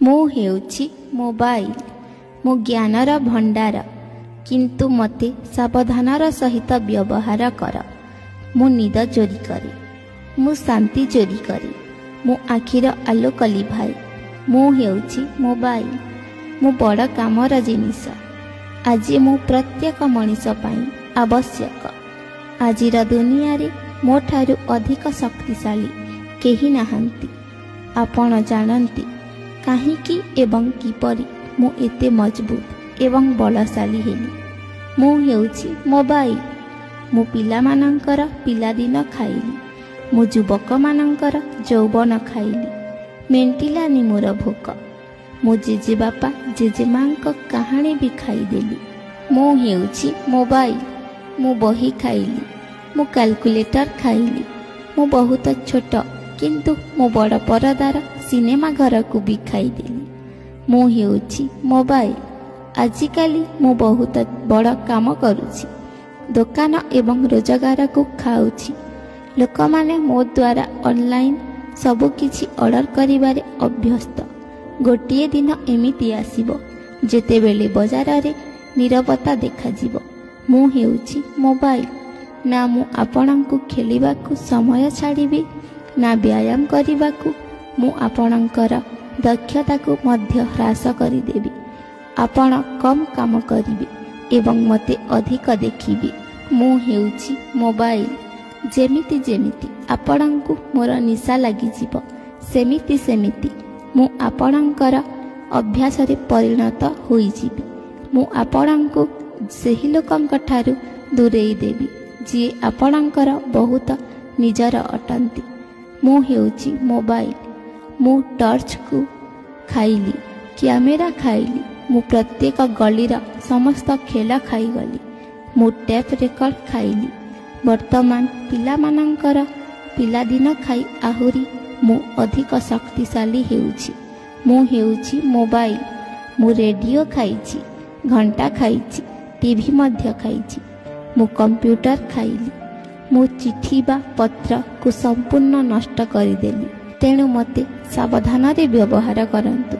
ମୁଁ ହେଉଛି ମୋବାଇଲ। ମୁଁ ଜ୍ଞାନର ଭଣ୍ଡାର, କିନ୍ତୁ ମୋତେ ସାବଧାନର ସହିତ ବ୍ୟବହାର କର। ମୁଁ ନିଦ ଚୋରି କରେ, ମୁଁ ଶାନ୍ତି ଚୋରି କରେ, ମୁଁ ଆଖିର ଆଲୋକ ଲିଭାଏ। ମୁଁ ହେଉଛି ମୋବାଇଲ। ମୁଁ ବଡ଼ କାମର ଜିନିଷ। ଆଜି ମୁଁ ପ୍ରତ୍ୟେକ ମଣିଷ ପାଇଁ ଆବଶ୍ୟକ। ଆଜିର ଦୁନିଆରେ ମୋ ଠାରୁ ଅଧିକ ଶକ୍ତିଶାଳୀ କେହି ନାହାନ୍ତି। ଆପଣ ଜାଣନ୍ତି କାହିଁକି ଏବଂ କିପରି ମୁଁ ଏତେ ମଜବୁତ ଏବଂ ବଳଶାଳୀ ହେଲି? ମୁଁ ହେଉଛି ମୋବାଇଲ। ମୁଁ ପିଲାମାନଙ୍କର ପିଲାଦିନ ଖାଇଲି, ମୁଁ ଯୁବକମାନଙ୍କର ଯୌବନ ଖାଇଲି। ମେଣ୍ଟିଲାନି ମୋର ଭୋକ। ମୁଁ ଜେଜେବାପା ଜେଜେମାଙ୍କ କାହାଣୀ ବି ଖାଇଦେଲି। ମୁଁ ହେଉଛି ମୋବାଇଲ। ମୁଁ ବହି ଖାଇଲି, ମୁଁ କାଲକୁଲେଟର ଖାଇଲି। ମୁଁ ବହୁତ ଛୋଟ, କିନ୍ତୁ ମୁଁ ବଡ଼ ପରଦାର ସିନେମା ଘରକୁ ବି ଖାଇଦେଲି। ମୁଁ ହେଉଛି ମୋବାଇଲ। ଆଜିକାଲି ମୁଁ ବହୁତ ବଡ଼ କାମ କରୁଛି, ଦୋକାନ ଏବଂ ରୋଜଗାରକୁ ଖାଉଛି। ଲୋକମାନେ ମୋ ଦ୍ୱାରା ଅନଲାଇନ୍ ସବୁକିଛି ଅର୍ଡ଼ର କରିବାରେ ଅଭ୍ୟସ୍ତ। ଗୋଟିଏ ଦିନ ଏମିତି ଆସିବ ଯେତେବେଳେ ବଜାରରେ ନୀରବତା ଦେଖାଯିବ। ମୁଁ ହେଉଛି ମୋବାଇଲ। ନା ମୁଁ ଆପଣଙ୍କୁ ଖେଳିବାକୁ ସମୟ ଛାଡ଼ିବି, ନା ବ୍ୟାୟାମ କରିବାକୁ। ମୁଁ ଆପଣଙ୍କର ଦକ୍ଷତାକୁ ମଧ୍ୟ ହ୍ରାସ କରିଦେବି। ଆପଣ କମ୍ କାମ କରିବେ ଏବଂ ମୋତେ ଅଧିକ ଦେଖିବେ। ମୁଁ ହେଉଛି ମୋବାଇଲ। ଯେମିତି ଆପଣଙ୍କୁ ମୋର ନିଶା ଲାଗିଯିବ, ସେମିତି ମୁଁ ଆପଣଙ୍କର ଅଭ୍ୟାସରେ ପରିଣତ ହୋଇଯିବି। ମୁଁ ଆପଣଙ୍କୁ ସେହି ଲୋକଙ୍କ ଠାରୁ ଦୂରେଇ ଦେବି ଯିଏ ଆପଣଙ୍କର ବହୁତ ନିଜର ଅଟନ୍ତି। ମୁଁ ହେଉଛି ମୋବାଇଲ। ମୁଁ ଟର୍ଚ୍ଚକୁ ଖାଇଲି, କ୍ୟାମେରା ଖାଇଲି, ମୁଁ ପ୍ରତ୍ୟେକ ଗଳିର ସମସ୍ତ ଖେଳ ଖାଇଗଲି। ମୁଁ ଟେପ୍ ରେକର୍ଡ଼ ଖାଇଲି। ବର୍ତ୍ତମାନ ପିଲାମାନଙ୍କର ପିଲାଦିନ ଖାଇ ଆହୁରି ମୁଁ ଅଧିକ ଶକ୍ତିଶାଳୀ ହେଉଛି। ମୁଁ ହେଉଛି ମୋବାଇଲ। ମୁଁ ରେଡ଼ିଓ ଖାଇଛି, ଘଣ୍ଟା ଖାଇଛି, ଟିଭି ମଧ୍ୟ ଖାଇଛି। ମୁଁ କମ୍ପ୍ୟୁଟର ଖାଇଲି। ମୁଁ ଚିଠି ବା ପତ୍ରକୁ ସମ୍ପୂର୍ଣ୍ଣ ନଷ୍ଟ କରିଦେଲି। ତେଣୁ ମୋତେ ସାବଧାନରେ ବ୍ୟବହାର କରନ୍ତୁ,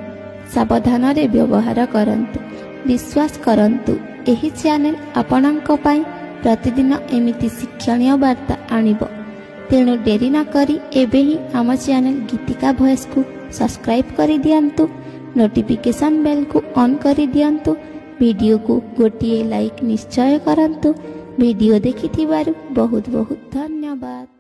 ସାବଧାନରେ ବ୍ୟବହାର କରନ୍ତୁ। ବିଶ୍ୱାସ କରନ୍ତୁ, ଏହି ଚ୍ୟାନେଲ ଆପଣଙ୍କ ପାଇଁ ପ୍ରତିଦିନ ଏମିତି ଶିକ୍ଷଣୀୟ ବାର୍ତ୍ତା ଆଣିବ। ତେଣୁ ଡେରି ନ କରି ଏବେ ହିଁ ଆମ ଚ୍ୟାନେଲ ଗୀତିକା ଭଏସ୍କୁ ସବସ୍କ୍ରାଇବ୍ କରିଦିଅନ୍ତୁ। ନୋଟିଫିକେସନ୍ ବେଲ୍କୁ ଅନ୍ କରିଦିଅନ୍ତୁ। ଭିଡ଼ିଓକୁ ଗୋଟିଏ ଲାଇକ୍ ନିଶ୍ଚୟ କରନ୍ତୁ। ଭିଡ଼ିଓ ଦେଖିଥିବାରୁ ବହୁତ ବହୁତ ଧନ୍ୟବାଦ।